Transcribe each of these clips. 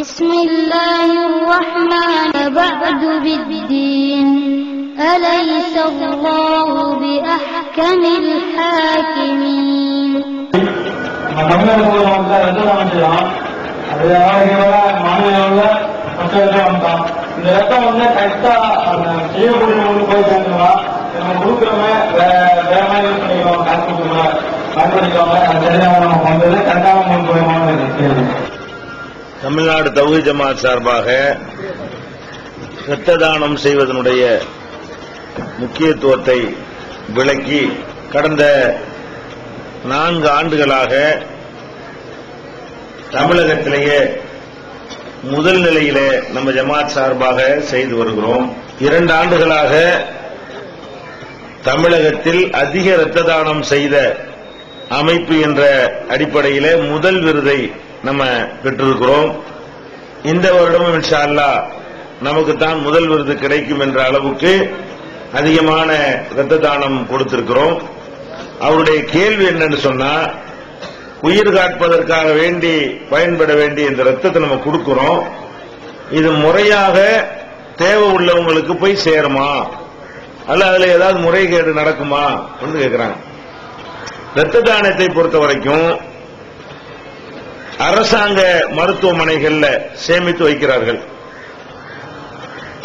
بسم الله الرحمن بعد بالدين أليس الله بأحكم الحاكمين. தமிழ்நாடு தௌஹீத் ஜமாத் சார்பாக இரத்த தானம் செய்வதனுடைய முக்கியத்துவத்தை விளக்கி கடந்த 4 ஆண்டுகளாக தமிழகத்திலேயே முதல் நிலையிலே நம்ம ஜமாத் சார்பாக செய்து வருகிறோம். 2 ஆண்டுகளாக தமிழகத்தில் அதிக இரத்த தானம் செய்த அமைப்பு என்ற அடிப்படையிலே முதல் விருதை நம்ம பெற்றிருக்கிறோம். இந்த வருடமும் இன்ஷா அல்லாஹ் நமக்கு தான் முதல் விருது கிடைக்கும் என்ற அளவுக்கு அதிகமான இரத்த தானம் கொடுத்திருக்கிறோம். அவருடைய கேள்வி என்னன்னு சொன்னா, உயிர் காப்பதற்காக வேண்டி பயன்பட வேண்டிய இந்த ரத்தத்தை நம்ம கொடுக்கிறோம், இது முறையாக தேவை உள்ளவங்களுக்கு போய் சேருமா அல்ல அதுல ஏதாவது முறைகேடு நடக்குமா என்று கேட்கிறாங்க. இரத்த தானத்தை பொறுத்த வரைக்கும் அரசாங்க மருத்துவமனைகள்ல சேமித்து வைக்கிறார்கள்.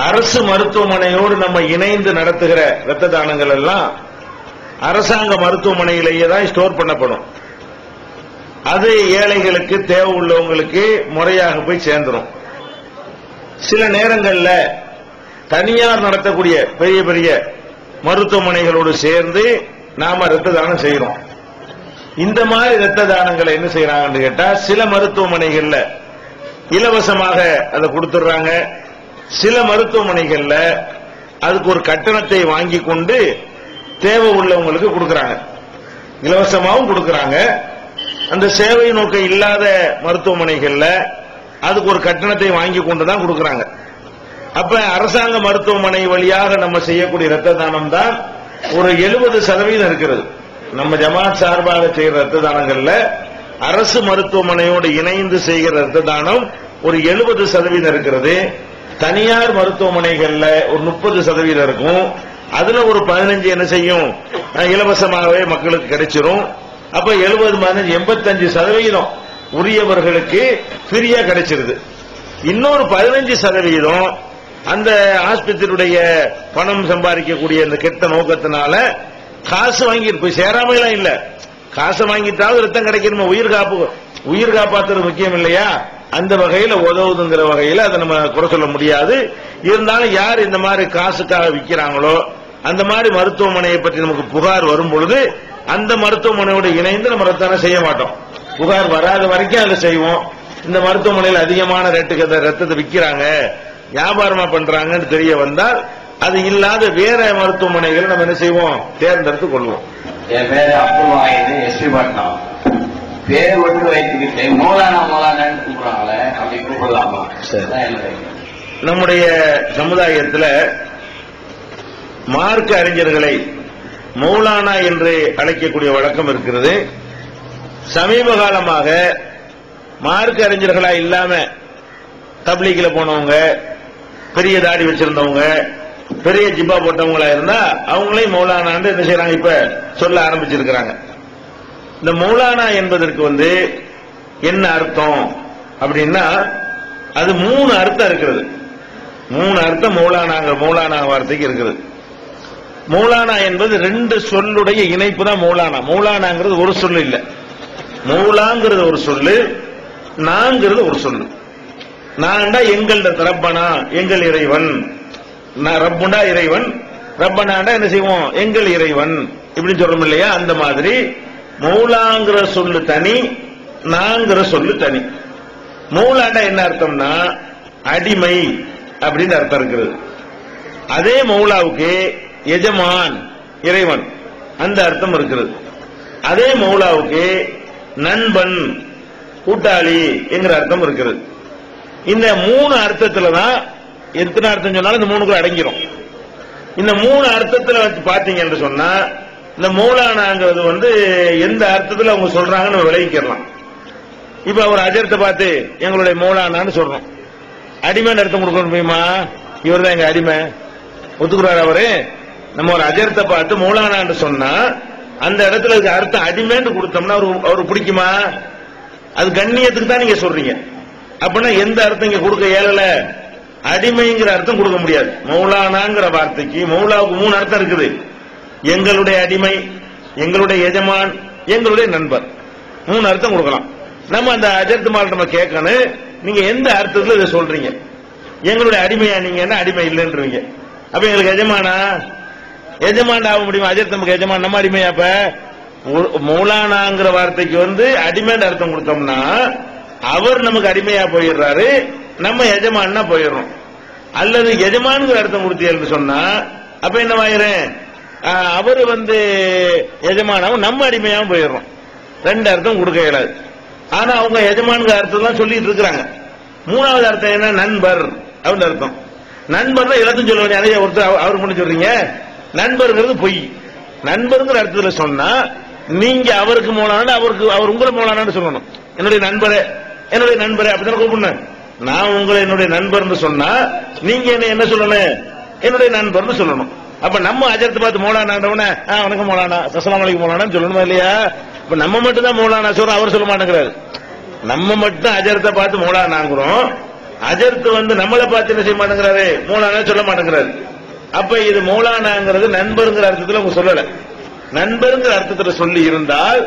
அரசு மருத்துவமனையோடு நம்ம இணைந்து நடத்துகிற இரத்த தானங்கள் எல்லாம் அரசாங்க மருத்துவமனையிலேயே தான் ஸ்டோர் பண்ணப்படும். அது ஏழைகளுக்கு தேவை உள்ளவங்களுக்கு முறையாக போய் சேர்ந்துடும். சில நேரங்களில் தனியார் நடத்தக்கூடிய பெரிய பெரிய மருத்துவமனைகளோடு சேர்ந்து நாம இரத்த தானம் செய்யறோம். இந்த மாதிரி இரத்த தானங்களை என்ன செய்யறாங்கன்னு கேட்டா, சில மருத்துவமனைகள்ல இலவசமாக அதை கொடுத்துடுறாங்க, சில மருத்துவமனைகள்ல அதுக்கு ஒரு கட்டணத்தை வாங்கி கொண்டு தேவை உள்ளவங்களுக்கு கொடுக்கறாங்க. இலவசமாகவும் கொடுக்கறாங்க. அந்த சேவை நோக்கம் இல்லாத மருத்துவமனைகள்ல அதுக்கு ஒரு கட்டணத்தை வாங்கி கொண்டுதான் கொடுக்கறாங்க. அப்ப அரசாங்க மருத்துவமனை வழியாக நம்ம செய்யக்கூடிய இரத்த தானம் தான் ஒரு 70% இருக்கிறது. நம்ம ஜமாத் சார்பாக செய்கிற இரத்த தானங்கள்ல அரசு மருத்துவமனையோடு இணைந்து செய்கிற இரத்த தானம் ஒரு 70% இருக்கிறது. தனியார் மருத்துவமனைகள்ல ஒரு 30% இருக்கும். அதுல ஒரு 15 என்ன செய்யும், இலவசமாகவே மக்களுக்கு கிடைச்சிரும். அப்ப 70, 85% உரியவர்களுக்கு ஃப்ரீயா கிடைச்சிருது. இன்னொரு 15% அந்த ஆஸ்பத்திரியுடைய பணம் சம்பாதிக்கக்கூடிய இந்த கெட்ட நோக்கத்தினால காசு வாங்கிட்டு போய் சேராமலாம் இல்ல, காசை வாங்கிட்டாவது ரத்தம் கிடைக்கணுமா, உயிர் காப்பாத்துறது முக்கியம் இல்லையா, அந்த வகையில உதவுதுங்கிற வகையில அதை நம்ம குறை சொல்ல முடியாது. இருந்தாலும் யார் இந்த மாதிரி காசுக்காக விற்கிறாங்களோ அந்த மாதிரி மருத்துவமனையை பற்றி நமக்கு புகார் வரும் பொழுது அந்த மருத்துவமனையோடு இணைந்து நம்ம ரத்தம் செய்ய மாட்டோம். புகார் வராத வரைக்கும் அதை செய்வோம். இந்த மருத்துவமனையில் அதிகமான ரேட்டுக்கு ரத்தத்தை விற்கிறாங்க, வியாபாரமா பண்றாங்கன்னு தெரிய வந்தால் அது இல்லாத வேற மருத்துவமனைகள் நம்ம என்ன செய்வோம், தேர்ந்தெடுத்து கொள்வோம். என் பேரு அப்துல்லாஹி, எஸ்பி பட்னம். பேர் மட்டும் வைத்துக்கிட்டு மௌலானா கூப்பிடுறாங்களே, அப்படி கூப்பிடலாமா? நம்முடைய சமுதாயத்தில் மார்க்க அறிஞர்களை மௌலானா என்று அழைக்கக்கூடிய வழக்கம் இருக்கிறது. சமீப காலமாக மார்க்க அறிஞர்களா இல்லாம தப்லீகில போனவங்க, பெரிய தாடி வச்சிருந்தவங்க, பெரிய ஜிப்பா போட்டவங்களா இருந்தா அவங்களையும் மௌலானான்னு என்ன செய்யறாங்க, இப்ப சொல்ல ஆரம்பிச்சிருக்கிறாங்க. இந்த மௌலானா என்பதற்கு என்ன அர்த்தம் அப்படின்னா, அது 3 அர்த்தம் இருக்கிறது. 3 அர்த்தம் மௌலானா வார்த்தைக்கு இருக்குது. மௌலானா என்பது 2 சொல்லுடைய இணைப்பு தான் மௌலானா. மௌலானாங்கிறது ஒரு சொல்லு இல்ல, மௌலாங்கிறது ஒரு சொல்லு, நாங்கிறது ஒரு சொல்லு. நான்டா எங்கள் ரப்பனா, எங்கள் இறைவன், ரப்புண்டா இறைவன், ரப்பனாண்டா என்ன செய்வோம், எங்கள் இறைவன் இப்படின்னு சொல்றோம் இல்லையா. அந்த மாதிரி மௌலாங்கிற சொல்லு தனி, நாங்கிற சொல்லு தனி. மௌலாண்டா என்ன அர்த்தம்னா அடிமை அப்படின்னு அர்த்தம் இருக்கிறது. அதே மௌலாவுக்கு எஜமான், இறைவன் அந்த அர்த்தம் இருக்கிறது. அதே மௌலாவுக்கு நண்பன், கூட்டாளி என்கிற அர்த்தம் இருக்கிறது. இந்த 3 அர்த்தத்துல தான், எத்தனை அர்த்தம் சொன்னாலும் இந்த 3க்குள்ள அடங்கிரும். இந்த 3 அர்த்தத்துல வச்சு பாத்தீங்க என்று சொன்னா, இந்த மௌலானாங்கிறது எந்த அர்த்தத்தில் அவங்க சொல்றாங்கன்னு விளைவிக்கலாம். இப்ப அவர் அஜர்த்தை பார்த்து எங்களுடைய மௌலானான்னு சொல்றோம். அடிமைன்னு அர்த்தம் கொடுக்க முடியுமா? இவர் தான் எங்க அடிமை ஒத்துக்கிறார் அவரு. நம்ம ஒரு அஜர்த்தை பார்த்து மௌலானான்னு சொன்னா அந்த இடத்துல அர்த்தம் அடிமைன்னு கொடுத்தோம்னா அவருக்கு பிடிக்குமா? அது கண்ணியத்துக்கு தான் நீங்க சொல்றீங்க. அப்படின்னா எந்த அர்த்தம் இங்க கொடுக்க இயலல? அடிமைங்கிற அர்த்தம் கொடுக்க முடியாது. மௌலானாங்கிற வார்த்தைக்கு மௌலாவுக்கு 3 அர்த்தம் இருக்குது. எங்களுடைய அடிமை, எங்களுடைய எஜமான், எங்களுடைய நண்பர், 3 அர்த்தம் கொடுக்கலாம். நம்ம அந்த அஜர்த்து மால் நம்ம கேட்கணும், நீங்க எந்த அர்த்தத்தில் இதை சொல்றீங்க? எங்களுடைய அடிமையா நீங்க என்ன அடிமை இல்லைன்றீங்க. அப்ப எங்களுக்கு எஜமானா? எஜமான் ஆக முடியுமா? அஜர்த்து நமக்கு எஜமான், நம்ம அடிமையா? அப்ப மௌலானாங்கிற வார்த்தைக்கு அடிமைன்னு அர்த்தம் கொடுத்தோம்னா அவர் நமக்கு அடிமையா போயிடுறாரு, நம்ம எஜமான்னா போயிடுறோம். அல்லது எஜமானுங்கிற அர்த்தம் கொடுத்தீங்கன்னு சொன்னா அப்ப என்னவாயிரும்? அவரு எஜமானாவும் நம்ம அடிமையாவும் போயிடுறோம். 2 அர்த்தம் கொடுக்க இயலாது. ஆனா அவங்க எஜமானுங்கிற அர்த்தம் தான் சொல்லிட்டு இருக்கிறாங்க. 3வது அர்த்தம் என்ன? நண்பர் அப்படின்னு அர்த்தம். நண்பர் தான் எல்லாத்தையும் சொல்ல வேண்டிய நிறைய ஒருத்தர் அவருக்கு மட்டும் சொல்றீங்க. நண்பருங்கிறது பொய். நண்பருங்கிற அர்த்தத்துல சொன்னா நீங்க அவருக்கு மௌலானா, அவர் உங்களை மௌலானான்னு சொல்லணும். என்னுடைய நண்பரே, என்னுடைய நண்பரே அப்படித்தான கூப்பிடணும். நான் உங்களை என்னுடைய நண்பர்னு சொன்னா நீங்க என்ன சொல்லணும்? என்னுடைய நண்பர்னு சொல்லணும். அப்ப நம்ம அஜர்த்து பார்த்து மௌலானான்றவன வணக்கம் மௌலானா, அஸ்ஸலாமு அலைக்கும் மௌலானான்னு சொல்லணுமா இல்லையா? இப்ப நம்ம மட்டும் தான் மௌலானா சொல்றோம், அவர் சொல்ல மாட்டேங்கிறாரு. நம்ம மட்டும் அஜர்த்தை பார்த்து மௌலானாங்கிறோம், அஜர்த்து நம்மளை பார்த்து என்ன செய்ய மாட்டேங்கிறாரு? மௌலானா சொல்ல மாட்டேங்கிறாரு. அப்ப இது மௌலானாங்கிறது நண்பருங்கிற அர்த்தத்தில் உங்க சொல்லல. நண்பருங்கிற அர்த்தத்தில் சொல்லி இருந்தால்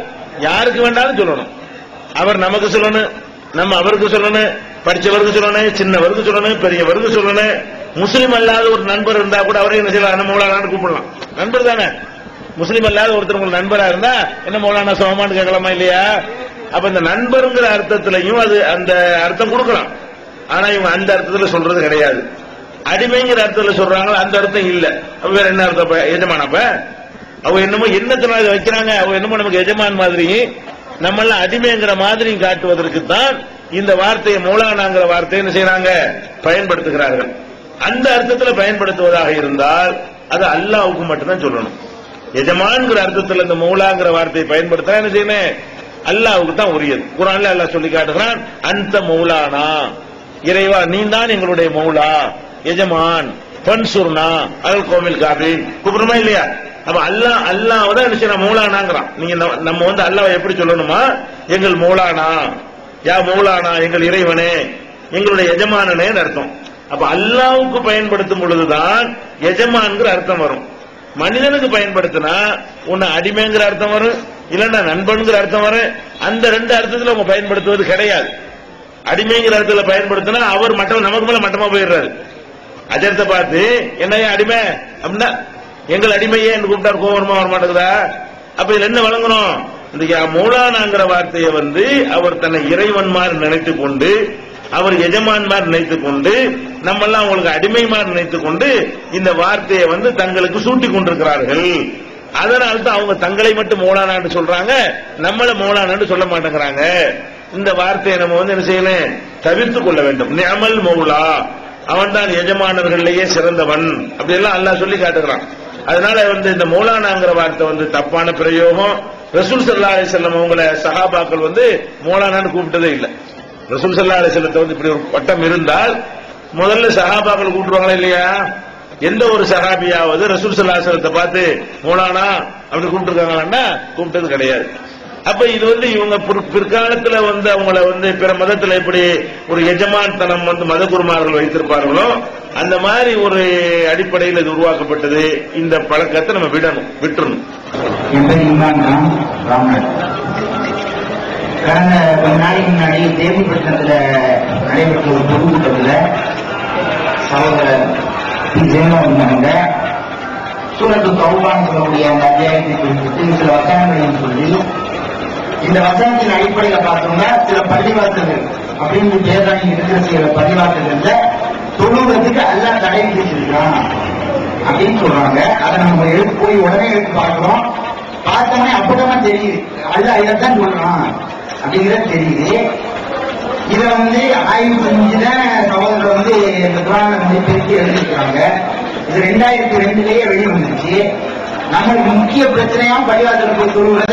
யாருக்கு வேண்டாலும் சொல்லணும். அவர் நமக்கு சொல்லணும், நம்ம அவருக்கு சொல்லணும், படிச்சவருக்கு சொல்லணும், சின்னவருக்கு சொல்லணும், பெரியவருக்கு சொல்லணும். முஸ்லீம் அல்லாத ஒரு நண்பர் இருந்தா கூட அவரை என்ன செய்யலாம்? மௌலானான்னு கூப்பிடலாம். நண்பர் தானே. முஸ்லீம் அல்லாத ஒருத்தர் உங்களுக்கு நண்பரா இருந்தா என்ன மௌலானா சோமான்னு கேட்கலாமா இல்லையா? அப்ப இந்த நண்பருங்கிற அர்த்தத்திலையும் அது அந்த அர்த்தம் கொடுக்கலாம். ஆனா இவங்க அந்த அர்த்தத்துல சொல்றது கிடையாது. அடிமைங்கிற அர்த்தத்துல சொல்றாங்க, அந்த அர்த்தம் இல்ல. வேற என்ன அர்த்தம்? எஜமானப்ப அவங்க என்னமோ என்னத்தினால வைக்கிறாங்க, அவங்க என்னமோ நமக்கு எஜமான் மாதிரி, நம்ம எல்லாம் அடிமைங்கிற மாதிரி காட்டுவதற்கு தான் இந்த வார்த்தையை மௌலானாங்கிற வார்த்தையை என்ன செய்யறாங்க? பயன்படுத்துகிறார்கள். அந்த அர்த்தத்தில் பயன்படுத்துவதாக இருந்தால் அது அல்லாஹ்வுக்கு மட்டும்தான் சொல்லணும். எஜமான்கிற அர்த்தத்தில் இந்த மௌலாங்கிற வார்த்தையை பயன்படுத்த என்ன செய்யணும்? அல்லாஹ்வுக்கு தான் உரியது. குர்ஆன்ல அல்லாஹ் சொல்லி காட்டுகிறான், அந்த மௌலானா, இறைவா நீ தான் எங்களுடைய மௌலா, எஜமான், பன்சுர்னா அல் கோமில் காபீர் கூப்பிடுமா இல்லையா? அப்ப அல்லாஹ் தான் என்ன செய்யணும்? மௌலானாங்கிறான். நீங்க நம்ம அல்லாஹ் எப்படி சொல்லணுமா? எங்கள் மௌலானா, யா மௌலானா, எங்கள் இறைவனே, எங்களுடைய எஜமானனே அர்த்தம். அப்ப அல்லாஹ்வுக்கு பயன்படுத்தும் பொழுதுதான் எஜமான்கிற அர்த்தம் வரும். மனிதனுக்கு பயன்படுத்தினா ஒன்னு அடிமைங்கிற அர்த்தம் வரும், இல்லன்னா நண்பன்கிற அர்த்தம் வரும். அந்த 2 அர்த்தத்தில் அவங்க பயன்படுத்துவது கிடையாது. அடிமைங்கிற அர்த்தத்தில் பயன்படுத்தினா அவர் மட்டம், நமக்கு மேல மட்டமா போயிடுறாரு. அஜர்த்தை பார்த்து என்னையா அடிமை அப்படின்னா எங்கள் அடிமையே என்று கூப்பிட்டார், கோவரமா வர மாட்டேங்குதா? அப்ப இதுல என்ன வழங்கணும்? இந்த மௌலானாங்கிற வார்த்தையை அவர் தன்னை இறைவன்மார் நினைத்துக் கொண்டு, அவர் எஜமான்மார் நினைத்துக் கொண்டு, நம்ம எல்லாம் அவங்களுக்கு அடிமைமார் நினைத்துக் கொண்டு இந்த வார்த்தையை தங்களுக்கு சூட்டிக் கொண்டிருக்கிறார்கள். அதனால தான் அவங்க தங்களை மட்டும் மௌலானான்னு சொல்றாங்க, நம்மள மௌலானான்னு சொல்ல மாட்டேங்கிறாங்க. இந்த வார்த்தையை நம்ம என்ன செய்யணும்? தவிர்த்துக் கொள்ள வேண்டும். நிஅமல் மௌலா, அவன் தான் எஜமானர்களிலேயே சிறந்தவன், அப்படி எல்லாம் அல்லாஹ் சொல்லி காட்டுகிறான். அதனால இந்த மௌலானாங்கிற வார்த்தை தப்பான பிரயோகம். ரசூல் ஸல்லல்லாஹு அலைஹி வஸல்லம் அவங்கள சஹாபாக்கள் மௌலானான்னு கூப்பிட்டதே இல்லை. ரசூல் ஸல்லல்லாஹு அலைஹி வஸல்லம் இப்படி ஒரு பட்டம் இருந்தால் முதல்ல சஹாபாக்கள் கூப்பிடுவாங்களா இல்லையா? எந்த ஒரு சஹாபியாவது ரசூல் ஸல்லல்லாஹு அலைஹி வஸல்லத்தை பார்த்து மௌலானா அப்படி கூப்பிட்டுருக்காங்களா? கூப்பிட்டது கிடையாது. அப்ப இது இவங்க பிற்காலத்துல அவங்கள பிற மதத்துல எப்படி ஒரு எஜமான் தனம் மத குருமார்கள் வைத்திருப்பார்களோ அந்த மாதிரி ஒரு அடிப்படையில் இது உருவாக்கப்பட்டது. இந்த பழக்கத்தை நம்ம விட்டுறணும். கடந்த கொஞ்ச நாளைக்கு முன்னாடி தேவிப்பட்டினத்துல நடைபெற்ற ஒரு பொதுக்கூட்டத்தில் சகோதரர் இருந்தாங்க. சூரத்து தௌபான்னு சொல்லக்கூடிய அந்த அத்தியாயத்தை குறிப்பிட்டு சில வசனங்களையும் சொல்லி, இந்த வசனத்தின் அடிப்படையில் பார்த்தோம்னா சில பள்ளிவாசல்கள் அப்படின்னு பேரணி இருக்கிற சில பள்ளிவாசல்கள்ல தொழுவதற்கு எல்லாம் தடை விதிச்சிருக்கான் அப்படின்னு சொல்றாங்க. அதை நம்ம போய் உடனே எடுத்து பார்க்கிறோம். பார்த்தோன்னே அப்பதான் தெரியுது அல்ல இதைத்தான் சொல்றான் அப்படிங்கிறது தெரியுது. இதை ஆய்வு செஞ்சுதான் சகோதரர் இந்த குரானை பேசி எழுதிருக்கிறாங்க. இது 2002 வெளிவந்துச்சு. நம்மளுக்கு முக்கிய பிரச்சனையா பள்ளிவாசல போய் சொல்லுவது